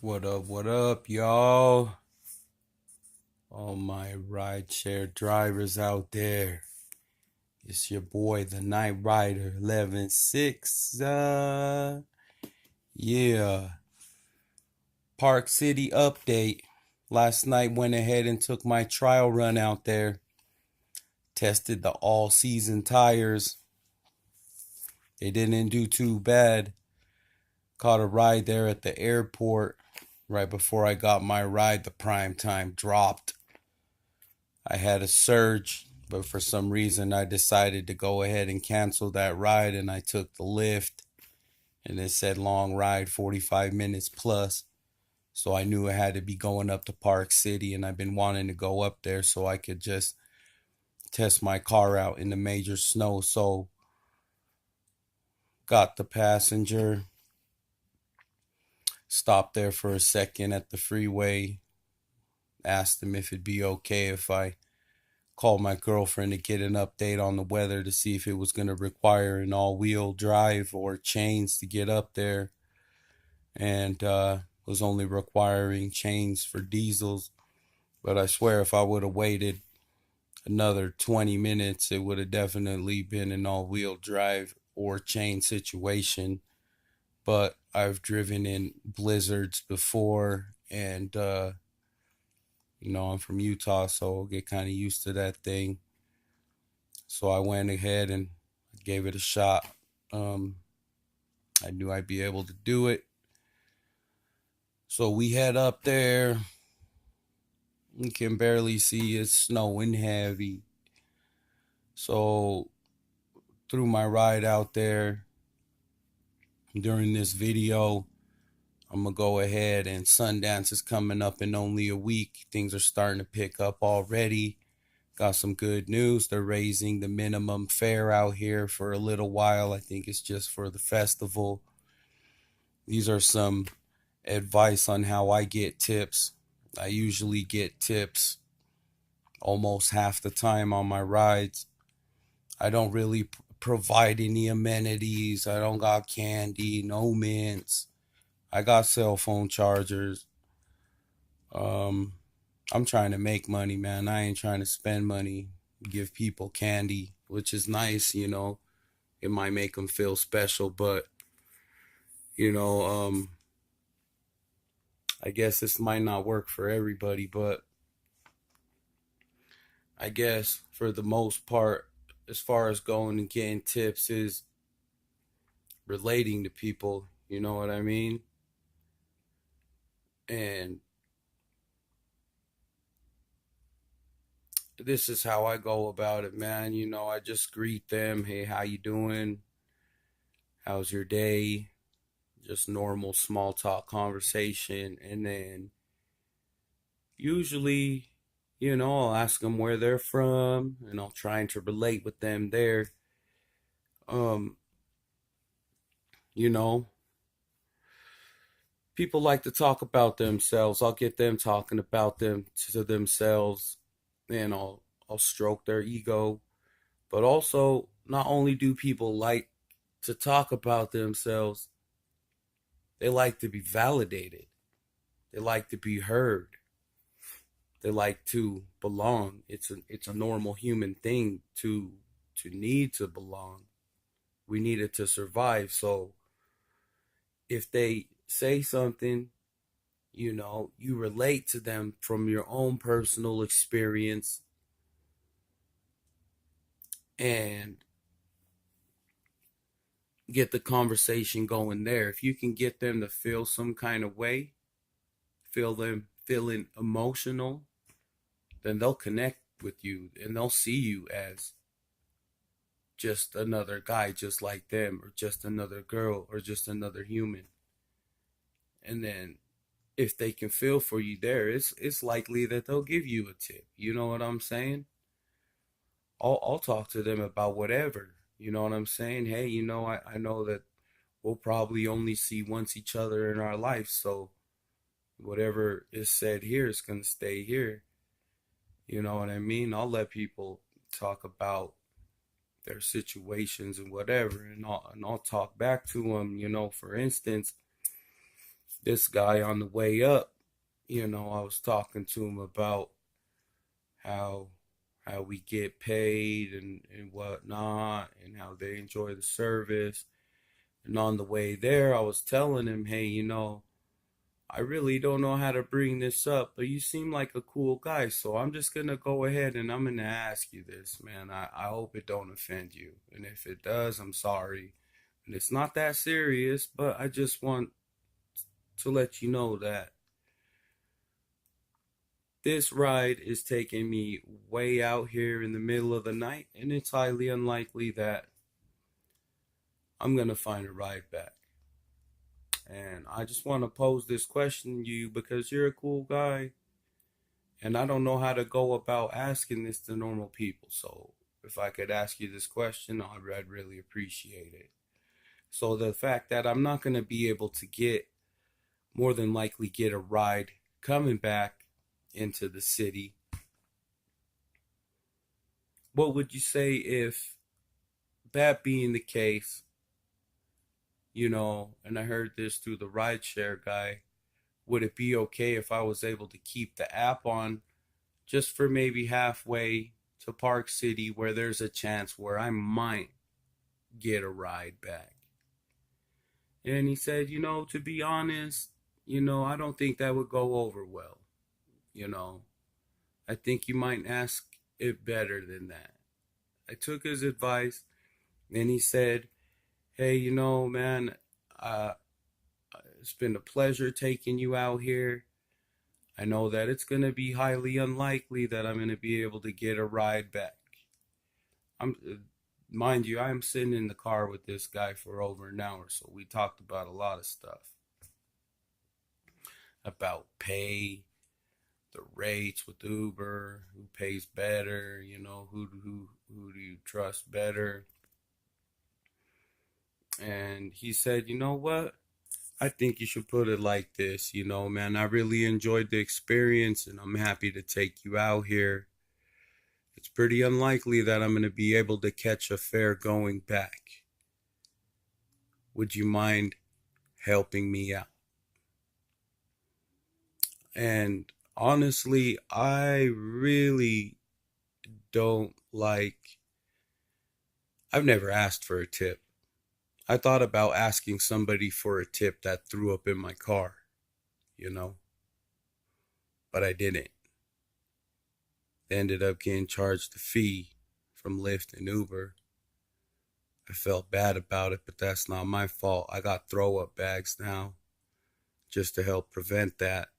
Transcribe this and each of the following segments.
What up, y'all? All my rideshare drivers out there. It's your boy, the Night Rider 11-6. Yeah. Park City update. Last night went ahead and took my trial run out there. Tested the all season tires. They didn't do too bad. Caught a ride there at the airport. Right before I got my ride, the prime time dropped. I had a surge, but for some reason I decided to go ahead and cancel that ride and I took the lift and it said long ride 45 minutes plus. So I knew I had to be going up to Park City and I've been wanting to go up there so I could just test my car out in the major snow. So got the passenger, stopped there for a second at the freeway, asked him if it'd be okay if I called my girlfriend to get an update on the weather to see if it was going to require an all-wheel drive or chains to get up there, and was only requiring chains for diesels. But I swear if I would have waited another 20 minutes, it would have definitely been an all-wheel drive or chain situation. But I've driven in blizzards before, and I'm from Utah, so I'll get kind of used to that thing. So I went ahead and gave it a shot. Um, I knew I'd be able to do it. So we head up there. You can barely see it's snowing heavy. So through my ride out there during this video, I'm going to go ahead, and Sundance is coming up in only a week. Things are starting to pick up already. Got some good news. They're raising the minimum fare out here for a little while. I think it's just for the festival. These are some advice on how I get tips. I usually get tips almost half the time on my rides. I don't really provide any amenities. I don't got candy, no mints. I got cell phone chargers. Um, I'm trying to make money, man. I ain't trying to spend money, give people candy, which is nice, It might make them feel special, but, you know, um, I guess this might not work for everybody, but I guess for the most part, as far as going and getting tips, is relating to people, you know what I mean? And this is how I go about it, man. I just greet them, hey, how you doing? How's your day? Just normal small talk conversation. And then usually, I'll ask them where they're from and I'll try to relate with them there. Um, you know, People like to talk about themselves. I'll get them talking about them to themselves, and I'll stroke their ego. But also, not only do people like to talk about themselves, they like to be validated. They like to be heard. They like to belong. It's a normal human thing to need to belong. We need it to survive. So if they say something, you relate to them from your own personal experience, and get the conversation going there. If you can get them to feel some kind of way, feel them feeling emotional, then they'll connect with you and they'll see you as just another guy just like them, or just another girl, or just another human. And then if they can feel for you there, it's likely that they'll give you a tip. You know what I'm saying? I'll talk to them about whatever. You know what I'm saying? Hey, I know that we'll probably only see once each other in our life, so whatever is said here is going to stay here. You know what I mean? I'll let people talk about their situations and whatever, and I'll talk back to them. For instance, This guy on the way up, I was talking to him about how we get paid and whatnot, and how they enjoy the service. And on the way there, I was telling him, hey, I really don't know how to bring this up, but you seem like a cool guy, so I'm just gonna go ahead and I'm gonna ask you this, man. I hope it don't offend you. And if it does, I'm sorry. And it's not that serious, but I just want to let you know that this ride is taking me way out here in the middle of the night, and it's highly unlikely that I'm gonna find a ride back. And I just want to pose this question to you because you're a cool guy, and I don't know how to go about asking this to normal people. So if I could ask you this question, I'd really appreciate it. So the fact that I'm not going to be able to more than likely get a ride coming back into the city, what would you say if that being the case, and I heard this through the rideshare guy, would it be okay if I was able to keep the app on just for maybe halfway to Park City where there's a chance where I might get a ride back? And he said, to be honest, I don't think that would go over well. You know, I think you might ask it better than that. I took his advice and he said, hey, man, uh, it's been a pleasure taking you out here. I know that it's going to be highly unlikely that I'm going to be able to get a ride back. Mind you, I'm sitting in the car with this guy for over an hour, so we talked about a lot of stuff. About pay, the rates with Uber, who pays better, who do you trust better? And he said, you know what? I think you should put it like this, man, I really enjoyed the experience and I'm happy to take you out here. It's pretty unlikely that I'm going to be able to catch a fare going back. Would you mind helping me out? And honestly, I really don't like, I've never asked for a tip. I thought about asking somebody for a tip that threw up in my car, but I didn't. They ended up getting charged a fee from Lyft and Uber. I felt bad about it, but that's not my fault. I got throw up bags now just to help prevent that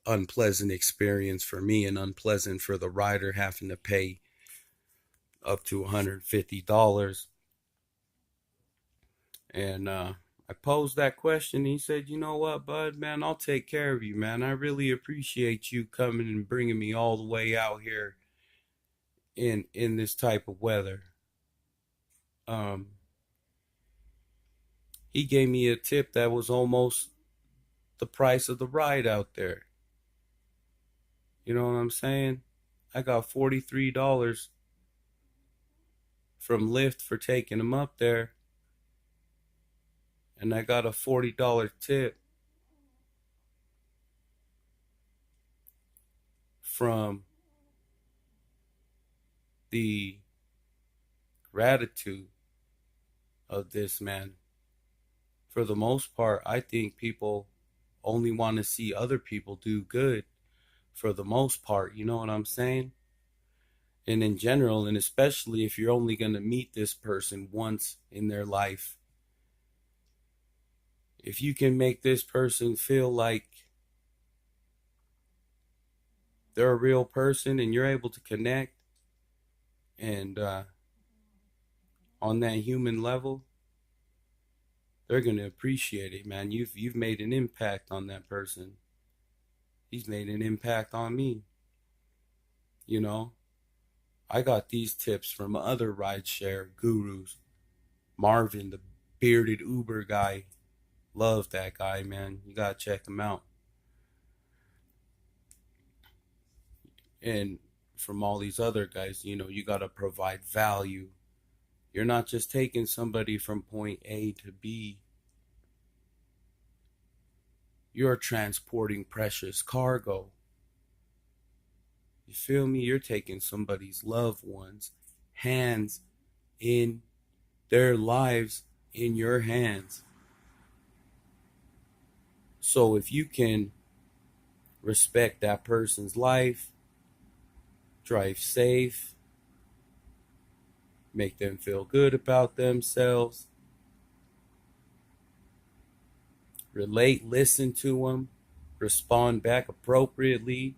unpleasant experience for me and unpleasant for the rider having to pay up to $150. And I posed that question. He said, you know what, bud, man, I'll take care of you, man. I really appreciate you coming and bringing me all the way out here in this type of weather. Um, he gave me a tip that was almost the price of the ride out there. You know what I'm saying? I got $43 from Lyft for taking him up there. And I got a $40 tip from the gratitude of this man. For the most part, I think people only want to see other people do good. For the most part, you know what I'm saying? And in general, and especially if you're only going to meet this person once in their life, if you can make this person feel like they're a real person and you're able to connect and on that human level, they're going to appreciate it, man. You've made an impact on that person. He's made an impact on me. I got these tips from other rideshare gurus. Marvin, the bearded Uber guy. Love that guy, man. You gotta check him out. And from all these other guys, you gotta provide value. You're not just taking somebody from point A to B. You're transporting precious cargo. You feel me? You're taking somebody's loved ones' hands in their lives in your hands. So if you can respect that person's life, drive safe, make them feel good about themselves, relate, listen to them, respond back appropriately.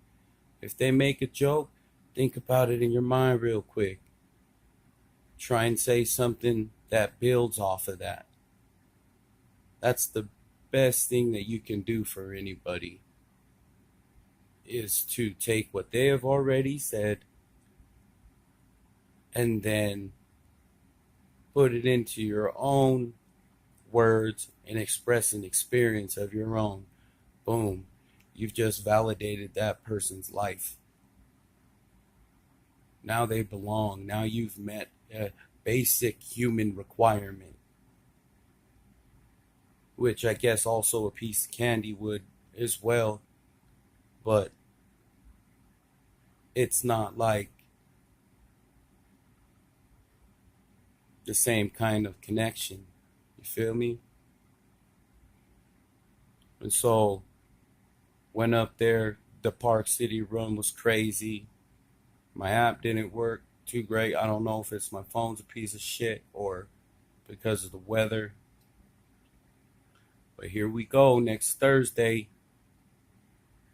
If they make a joke, think about it in your mind real quick. Try and say something that builds off of that. That's the best thing that you can do for anybody, is to take what they have already said and then put it into your own words and express an experience of your own. Boom. You've just validated that person's life. Now they belong. Now you've met a basic human requirement, which I guess also a piece of candy would as well. But it's not like the same kind of connection. You feel me? And so went up there. The Park City run was crazy. My app didn't work too great. I don't know if it's my phone's a piece of shit or because of the weather. But here we go. Next Thursday,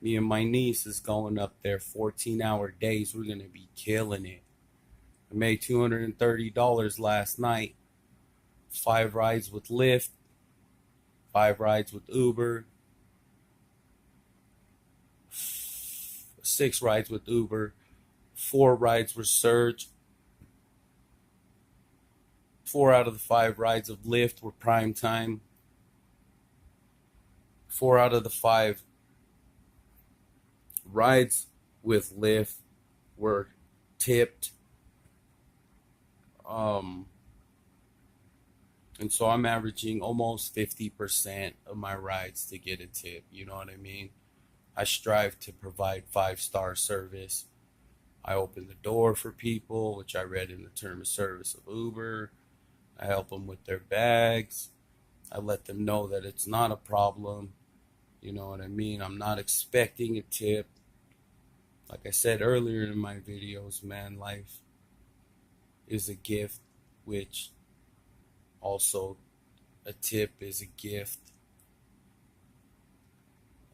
me and my niece is going up there. 14-hour days. We're going to be killing it. I made $230 last night. 5 rides with Lyft. 5 rides with Uber. 6 rides with Uber. 4 rides with Surge. 4 out of the 5 rides of Lyft were prime time. 4 out of the 5 rides with Lyft were tipped. And so I'm averaging almost 50% of my rides to get a tip. You know what I mean? I strive to provide 5-star service. I open the door for people, which I read in the term of service of Uber. I help them with their bags. I let them know that it's not a problem. You know what I mean? I'm not expecting a tip. Like I said earlier in my videos, man, life is a gift, which also a tip is a gift.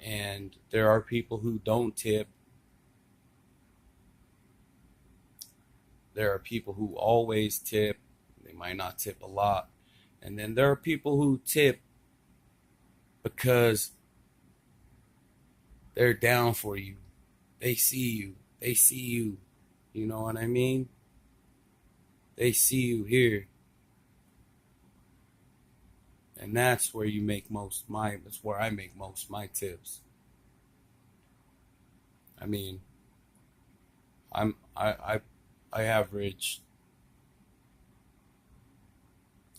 And there are people who don't tip. There are people who always tip. They might not tip a lot. And then there are people who tip because they're down for you. They see you. They see you. You know what I mean? They see you here. And that's where you make that's where I make most of my tips. I mean, I average,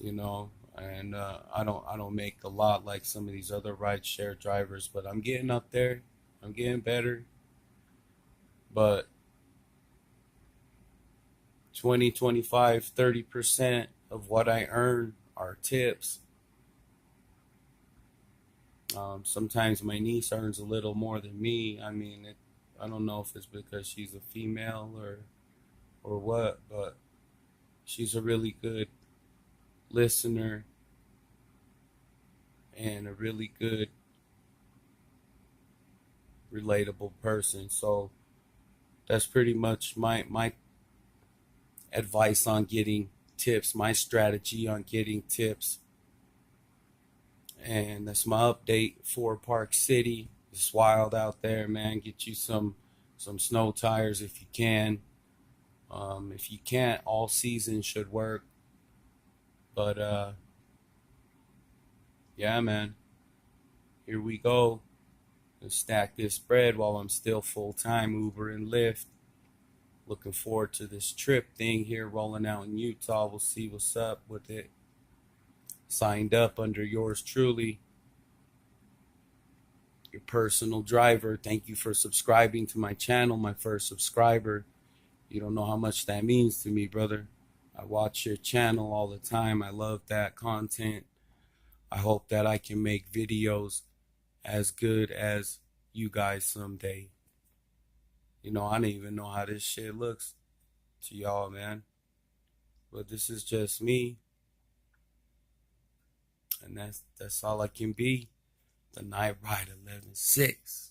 you know, and I don't make a lot like some of these other rideshare drivers, but I'm getting up there. I'm getting better. But 20, 25, 30% of what I earn are tips. Sometimes my niece earns a little more than me. I mean, I don't know if it's because she's a female or what, but she's a really good listener and a really good, relatable person. So that's pretty much my advice on getting tips, my strategy on getting tips. And that's my update for Park City. It's wild out there, man. Get you some snow tires if you can. If you can't, all season should work. But yeah, man. Here we go. Let's stack this bread while I'm still full-time Uber and Lyft. Looking forward to this trip thing here rolling out in Utah. We'll see what's up with it. Signed up under yours truly. your personal driver. Thank you for subscribing to my channel, my first subscriber. You don't know how much that means to me, brother. I watch your channel all the time. I love that content. I hope that I can make videos as good as you guys someday. You know, I don't even know how this shit looks to y'all, man. But this is just me. And that's all I can be. The Night Ride 11-6.